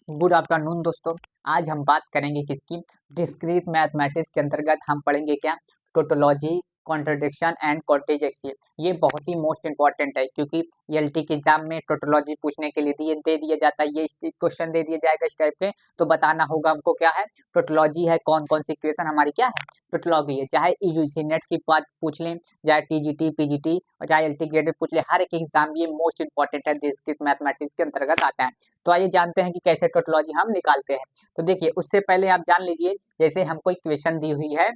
Good afternoon दोस्तों। आज हम बात करेंगे किसकी? डिस्क्रीट मैथमेटिक्स के अंतर्गत हम पढ़ेंगे क्या? Tautology, contradiction and contingency. ये बहुत ही मोस्ट इंपॉर्टेंट है क्योंकि एलटी के एग्जाम में टोटोलॉजी पूछने के लिए दे दिया जाता है। ये क्वेश्चन दे दिया जाएगा इस टाइप के, तो बताना होगा हमको क्या है टोटोलॉजी है, कौन कौन सी इक्वेशन हमारी क्या है टोटोलॉजी है। चाहे यूजीसी नेट की बात पूछ लें, चाहे टीजीटी, पीजीटी और चाहे एलटी ग्रेड पूछ ले, हर एक एग्जाम ये मोस्ट इंपॉर्टेंट है, डिस्क्रीट मैथमेटिक्स के अंतर्गत आता है। तो आइए जानते हैं कि कैसे टोटोलॉजी हम निकालते हैं। तो देखिए, उससे पहले आप जान लीजिए, जैसे हमको इक्वेशन दी हुई है,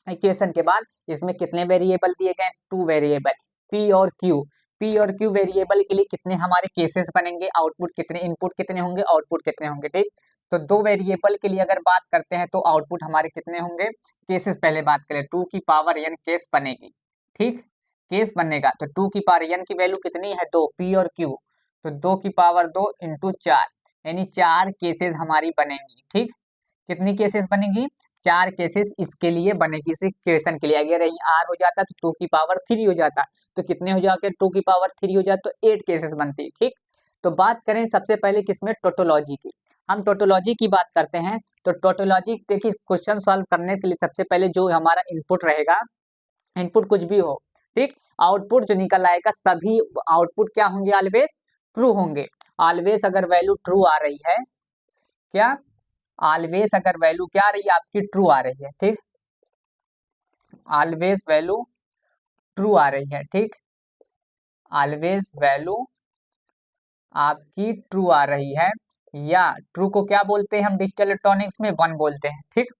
इक्वेशन के बाद इसमें कितने वेरिएबल दिए गए? 2 वेरिएबल, पी और क्यू। पी और क्यू वेरिएबल के लिए कितने हमारे केसेस बनेंगे? आउटपुट कितने, इनपुट कितने होंगे, आउटपुट कितने होंगे? ठीक, तो 2 वेरिएबल के लिए अगर बात करते हैं तो आउटपुट हमारे कितने होंगे? केसेस पहले बात करें, 2 की पावर n केस बनेगी। ठीक, केस बनेगा तो 2 की पावर n की वैल्यू कितनी है? 2, पी और क्यू। तो 2 की पावर 2 इंटू 4, यानी 4 केसेस हमारी बनेंगी। ठीक, कितनी केसेस बनेगी? 4 केसेस इसके लिए बनेगी, इस इक्वेशन के लिए। अगर यही r हो जाता तो 2 की पावर 3 हो जाता, तो कितने हो जाते? 2 की पावर 3 हो जाता तो 8 केसेस बनती। ठीक, तो बात करें सबसे पहले किसमें? टोटोलॉजी की। हम टोटोलॉजी की बात करते हैं तो टोटोलॉजी देखिए, क्वेश्चन सॉल्व करने के लिए सबसे पहले जो हमारा इनपुट रहेगा, इनपुट कुछ भी हो, ठीक, आउटपुट जो निकल आएगा, सभी आउटपुट क्या होंगे? ऑलवेज ट्रू होंगे। ऑलवेज अगर वैल्यू ट्रू आ रही है, क्या? ऑलवेज अगर वैल्यू क्या आ रही है आपकी? ट्रू आ रही है। ठीक, ऑलवेज वैल्यू ट्रू आ रही है। ठीक, ऑलवेज वैल्यू आपकी ट्रू आ रही है, या ट्रू को क्या बोलते हैं हम डिजिटल इलेक्ट्रॉनिक्स में? 1 बोलते हैं। ठीक,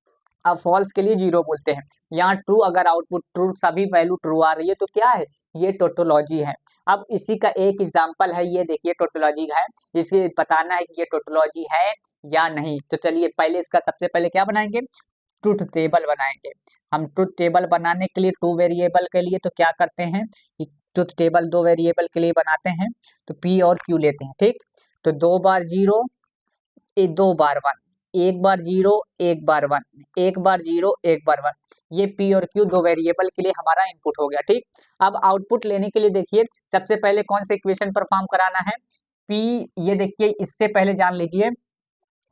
अब फॉल्स के लिए 0 बोलते हैं। यहाँ ट्रू, अगर आउटपुट ट्रू, सभी वैल्यू ट्रू आ रही है तो क्या है? ये टोटोलॉजी है। अब इसी का एक एग्जांपल है, ये देखिए टोटोलॉजी है, जिसके बताना है कि ये टोटोलॉजी है या नहीं। तो चलिए पहले इसका सबसे पहले क्या बनाएंगे? ट्रुथ टेबल बनाएंगे। हम ट्रुथ टेबल बनाने के लिए 2 वेरिएबल के लिए तो क्या करते हैं, ट्रुथ टेबल 2 वेरिएबल के लिए बनाते हैं, तो पी और क्यू लेते हैं। ठीक, तो 2 बार 0, 2 बार 1, 1 बार 0, 1 बार 1, 1 बार 0, 1 बार 1। ये पी और क्यू 2 वेरिएबल के लिए हमारा इनपुट हो गया। ठीक, अब आउटपुट लेने के लिए देखिए, सबसे पहले कौन सा इक्वेशन परफॉर्म कराना है? पी, ये देखिए, इससे पहले जान लीजिए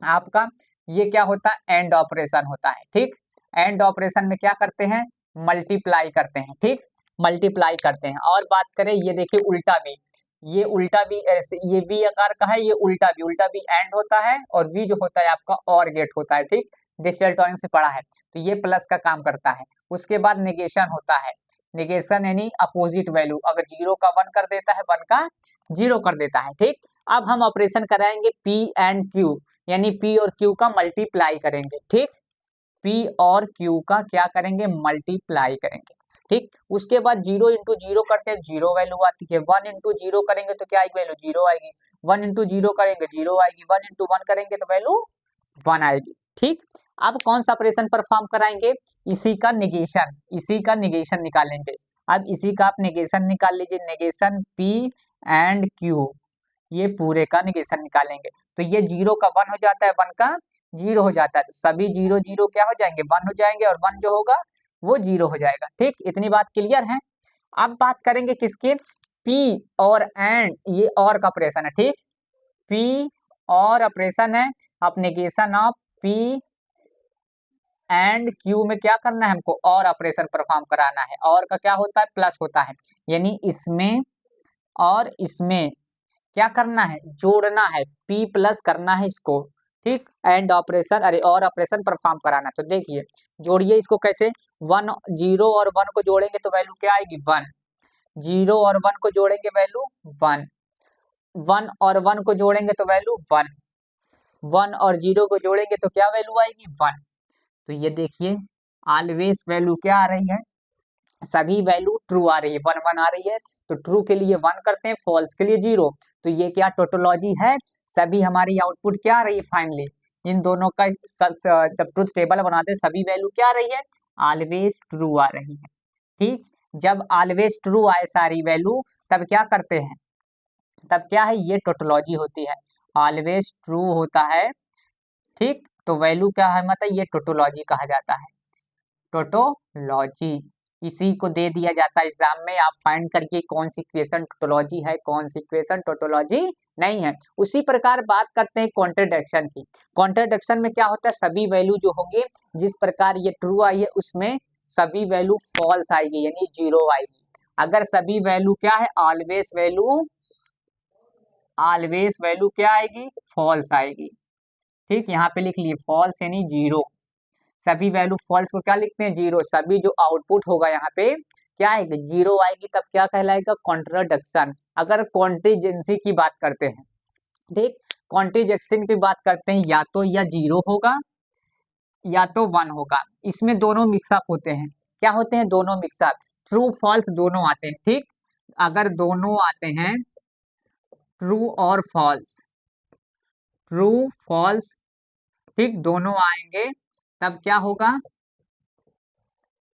आपका ये क्या होता है? एंड ऑपरेशन होता है। ठीक, एंड ऑपरेशन में क्या करते हैं? मल्टीप्लाई करते हैं। ठीक, मल्टीप्लाई करते हैं। और बात करें, ये देखिए उल्टा भी, ये उल्टा भी ऐसे, ये वी आकार का है, ये उल्टा भी एंड होता है, और वी जो होता है आपका और गेट होता है। ठीक, डिजिटल इलेक्ट्रॉनिक्स से पढ़ा है, तो ये प्लस का काम करता है। उसके बाद नेगेशन होता है, नेगेशन यानी अपोजिट वैल्यू, अगर 0 का 1 कर देता है, 1 का 0 कर देता है। ठीक, अब हम ऑपरेशन कराएंगे पी एंड क्यू, यानी पी और क्यू का मल्टीप्लाई करेंगे। ठीक, पी और क्यू का क्या करेंगे? मल्टीप्लाई करेंगे। ठीक, उसके बाद 0 इंटू 0 करते हैं, 0 वैल्यू आती है। 1 इंटू 0 करेंगे तो क्या आएगी? वैल्यू 0 आएगी। 1 इंटू 0 करेंगे 0 आएगी। 1 इंटू 1 करेंगे तो वैल्यू 1 आएगी। ठीक, अब कौन सा ऑपरेशन परफॉर्म कराएंगे? इसी का निगेशन, इसी का निगेशन निकालेंगे। अब इसी का आप निगेशन निकाल लीजिए, निगेशन पी एंड क्यू, ये पूरे का निगेशन निकालेंगे। तो ये 0 का 1 हो जाता है, 1 का 0 हो जाता है, तो सभी 0 0 क्या हो जाएंगे? 1 हो जाएंगे, और 1 जो होगा वो 0 हो जाएगा। ठीक, इतनी बात क्लियर है। अब बात करेंगे किसके? पी और एंड, ये और का ऑपरेशन है। ठीक, पी और ऑपरेशन है, अब negation of P and Q में क्या करना है हमको? और ऑपरेशन परफॉर्म कराना है। और का क्या होता है? प्लस होता है, यानी इसमें और इसमें क्या करना है? जोड़ना है, पी प्लस करना है इसको। ठीक, एंड ऑपरेशन, अरे और ऑपरेशन परफॉर्म कराना है। तो देखिए, जोड़िए इसको कैसे? 1, 0 और 1 को जोड़ेंगे तो वैल्यू क्या आएगी? 1। 0 और 1 को जोड़ेंगे वैल्यू 1। 1 और 1 को जोड़ेंगे तो वैल्यू 1। 1 और 0 को जोड़ेंगे तो क्या वैल्यू आएगी? 1। तो ये देखिए, ऑलवेज वैल्यू क्या आ रही है? सभी वैल्यू ट्रू आ रही है, 1 1 आ रही है, तो ट्रू के लिए 1 करते हैं, फॉल्स के लिए 0। तो ये क्या टोटोलॉजी है? सभी हमारी आउटपुट क्या आ रही है? फाइनली इन दोनों का जब ट्रुथ टेबल बनाते हैं, सभी वैल्यू क्या आ रही है? ऑलवेज ट्रू आ रही है। ठीक, जब ऑलवेज ट्रू आए सारी वैल्यू, तब क्या करते हैं? तब क्या है? ये टोटोलॉजी होती है, ऑलवेज ट्रू होता है। ठीक, तो वैल्यू क्या है? मतलब ये टोटोलॉजी कहा जाता है, टोटोलॉजी। इसी को दे दिया जाता है एग्जाम में, आप फाइंड करके कौन सी इक्वेशन टोटोलॉजी है, कौन सी इक्वेशन टोटोलॉजी नहीं है। उसी प्रकार बात करते हैं कॉन्ट्रडिक्शन की। कॉन्ट्रडिक्शन में क्या होता है, सभी वैल्यू जो होंगे, जिस प्रकार ये ट्रू आई है उसमें सभी वैल्यू फॉल्स आएगी, यानी जीरो आएगी। अगर सभी वैल्यू क्या है, ऑलवेज वैल्यू क्या आएगी, फॉल्स आएगी। ठीक, यहाँ पे लिख लिए फॉल्स यानी जीरो। सभी वैल्यू फॉल्स को क्या लिखते हैं, जीरो। सभी जो आउटपुट होगा यहाँ पे क्या आएगी, जीरो आएगी, तब क्या कहलाएगा, कॉन्ट्रडिक्शन। अगर कॉन्टिजेंसी की बात करते हैं, ठीक, कॉन्टिजेंसी की बात करते हैं, या तो या जीरो होगा या तो वन होगा, इसमें दोनों मिक्सअप होते हैं। क्या होते हैं, दोनों मिक्सअप, ट्रू फॉल्स दोनों आते हैं। ठीक, अगर दोनों आते हैं ट्रू और फॉल्स, ट्रू फॉल्स, ठीक, दोनों आएंगे, तब क्या होगा,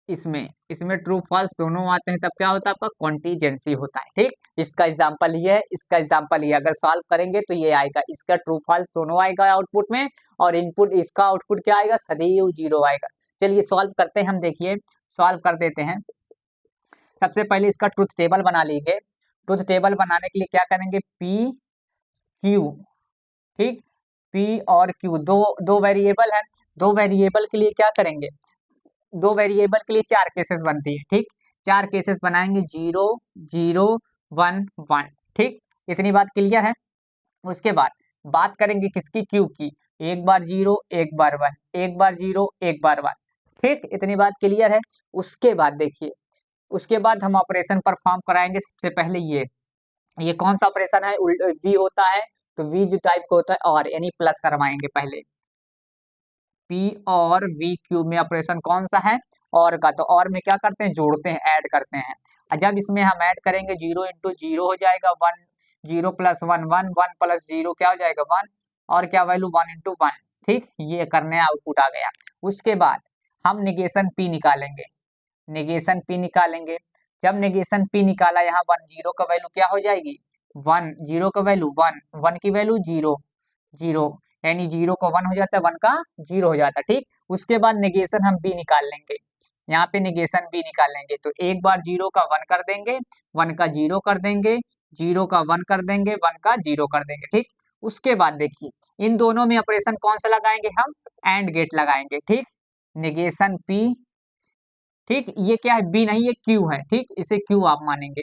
इसमें इसमें ट्रू फॉल्स दोनों आते हैं, तब क्या होता है, आपका कॉन्टिजेंसी होता है। ठीक, इसका एग्जांपल ये है, इसका एग्जांपल ये, अगर सॉल्व करेंगे तो ये आएगा, इसका ट्रू फॉल्स दोनों आएगा आउटपुट में, और इनपुट इसका आउटपुट क्या आएगा, सदैव जीरो आएगा। चलिए सॉल्व करते हैं हम, देखिए सॉल्व कर देते हैं। सबसे पहले इसका ट्रुथ टेबल बना लीजिए। ट्रुथ टेबल बनाने के लिए क्या करेंगे, पी क्यू, ठीक, पी और क्यू दो दो वेरिएबल है, दो वेरिएबल के लिए क्या करेंगे, दो वेरिएबल के लिए चार केसेस बनती है। ठीक, चार केसेस बनाएंगे, 0 0 1 1। ठीक, इतनी बात क्लियर है। उसके बाद बात करेंगे किसकी, क्यू की, एक बार 0 एक बार 1, एक बार 0 एक बार 1। ठीक, इतनी बात क्लियर है। उसके बाद देखिए, उसके बाद हम ऑपरेशन परफॉर्म कराएंगे। सबसे पहले ये कौन सा ऑपरेशन है, वी होता है, तो वी जो टाइप का होता है और, यानी प्लस करवाएंगे पहले। पी और वी क्यूब में ऑपरेशन कौन सा है, और का, तो और में क्या करते हैं, जोड़ते हैं, ऐड करते हैं। जब इसमें हम ऐड करेंगे, 0 इंटू जीरो हो जाएगा 1, 0 प्लस 1 1, 1 प्लस 0 क्या हो जाएगा 1, और क्या वैल्यू 1 इंटू 1। ठीक, ये करने आउटपुट आ गया। उसके बाद हम निगेशन पी निकालेंगे, निगेशन पी निकालेंगे। जब निगेशन पी निकाला, यहाँ 1 0 का वैल्यू क्या हो जाएगी, 1 0 का वैल्यू 1, 1 की वैल्यू 0 0, यानी 0 का 1 हो जाता है, 1 का 0 हो जाता है। ठीक, उसके बाद निगेशन हम बी निकाल लेंगे, यहाँ पे निगेशन बी निकाल लेंगे, तो एक बार 0 का 1 कर देंगे, 1 का 0 कर देंगे, 0 का 1 कर देंगे, 1 का 0 कर देंगे। ठीक, उसके बाद देखिए इन दोनों में ऑपरेशन कौन सा लगाएंगे, हम एंड गेट लगाएंगे। ठीक, निगेशन पी, ठीक, ये क्या है, बी नहीं, ये क्यू है। ठीक, इसे क्यू आप मानेंगे,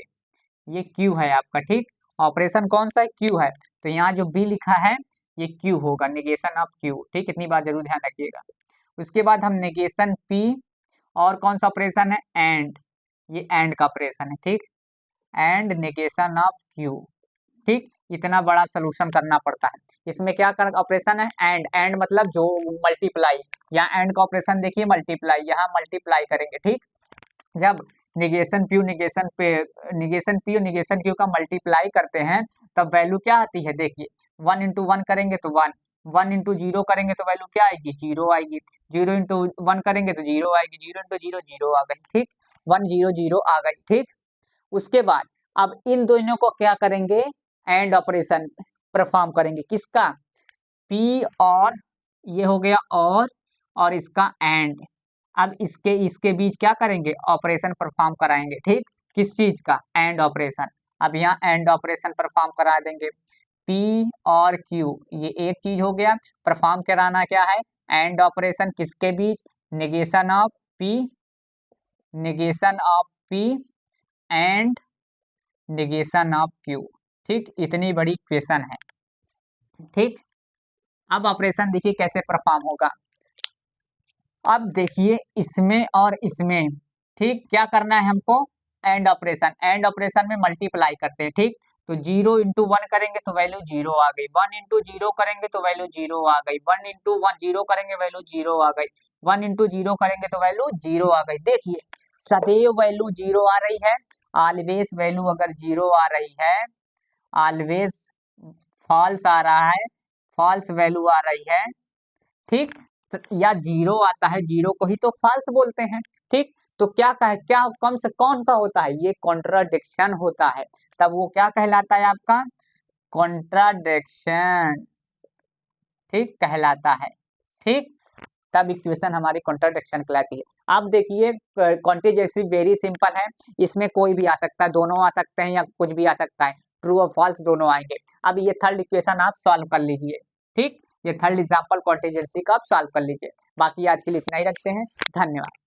ये क्यू है आपका। ठीक, ऑपरेशन कौन सा है, क्यू है, तो यहाँ जो बी लिखा है ये क्यू होगा, निगेशन ऑफ क्यू। ठीक, इतनी बात जरूर ध्यान रखिएगा। उसके बाद हम निगेशन पी, और कौन सा ऑपरेशन है, एंड, ये एंड का ऑपरेशन है। ठीक, एंड निगेशन ऑफ क्यू। ठीक, इतना बड़ा सोल्यूशन करना पड़ता है। इसमें क्या कर ऑपरेशन है, एंड, एंड मतलब जो मल्टीप्लाई, यहाँ एंड का ऑपरेशन देखिए मल्टीप्लाई, यहाँ मल्टीप्लाई करेंगे। ठीक, जब निगेशन पी निगेशन पे निगेशन पी और निगेशन क्यू का मल्टीप्लाई करते हैं, तब वैल्यू क्या आती है, देखिए 1 इंटू 1 करेंगे तो 1, 1 इंटू 0 करेंगे तो वैल्यू क्या आएगी, 0 आएगी, 0 इंटू 1 करेंगे तो 0 आएगी, 0 इंटू 0 0 आ गई। ठीक, 1 0 0 आ गई। ठीक, उसके बाद अब इन दोनों को क्या करेंगे, एंड ऑपरेशन परफॉर्म करेंगे, किसका, पी और, ये हो गया और इसका एंड। अब इसके इसके बीच क्या करेंगे, ऑपरेशन परफॉर्म कराएंगे। ठीक, किस चीज का, एंड ऑपरेशन। अब यहाँ एंड ऑपरेशन परफॉर्म करा देंगे, पी और क्यू, ये एक चीज हो गया। परफॉर्म कराना क्या है, एंड ऑपरेशन, किसके बीच, negation of P, negation of P and negation of Q. ठीक, इतनी बड़ी इक्वेशन है। ठीक, अब ऑपरेशन देखिए कैसे परफॉर्म होगा। अब देखिए इसमें और इसमें, ठीक, क्या करना है हमको, एंड ऑपरेशन, एंड ऑपरेशन में मल्टीप्लाई करते हैं। ठीक, तो 0 इंटू 1 करेंगे तो वैल्यू 0 आ गई, 1 इंटू 0 करेंगे तो वैल्यू 0 आ गई, 1 इंटू 1 0 करेंगे वैल्यू 0 आ गई, 1 इंटू 0 करेंगे तो वैल्यू 0 आ गई। देखिए सदैव वैल्यू 0 आ रही है, ऑलवेज वैल्यू अगर 0 आ रही है, ऑलवेज फॉल्स आ रहा है, फॉल्स वैल्यू आ रही है। ठीक, या 0 आता है, 0 को ही तो फॉल्स बोलते हैं। ठीक, तो क्या कहे, क्या कम से कौन सा होता है, ये कॉन्ट्राडिक्शन होता है, तब वो क्या कहलाता है आपका, कॉन्ट्राडिक्शन। ठीक, कहलाता है। ठीक, तब इक्वेशन हमारी कॉन्ट्राडिक्शन कहलाती है। अब देखिए कॉन्टिजेंसी वेरी सिंपल है, इसमें कोई भी आ सकता है, दोनों आ सकते हैं या कुछ भी आ सकता है, ट्रू और फॉल्स दोनों आएंगे। अब ये थर्ड इक्वेशन आप सॉल्व कर लीजिए, ठीक, ये थर्ड एग्जाम्पल कॉन्टिजेंसी का आप सॉल्व कर लीजिए। बाकी आज के लिए इतना ही रखते हैं, धन्यवाद।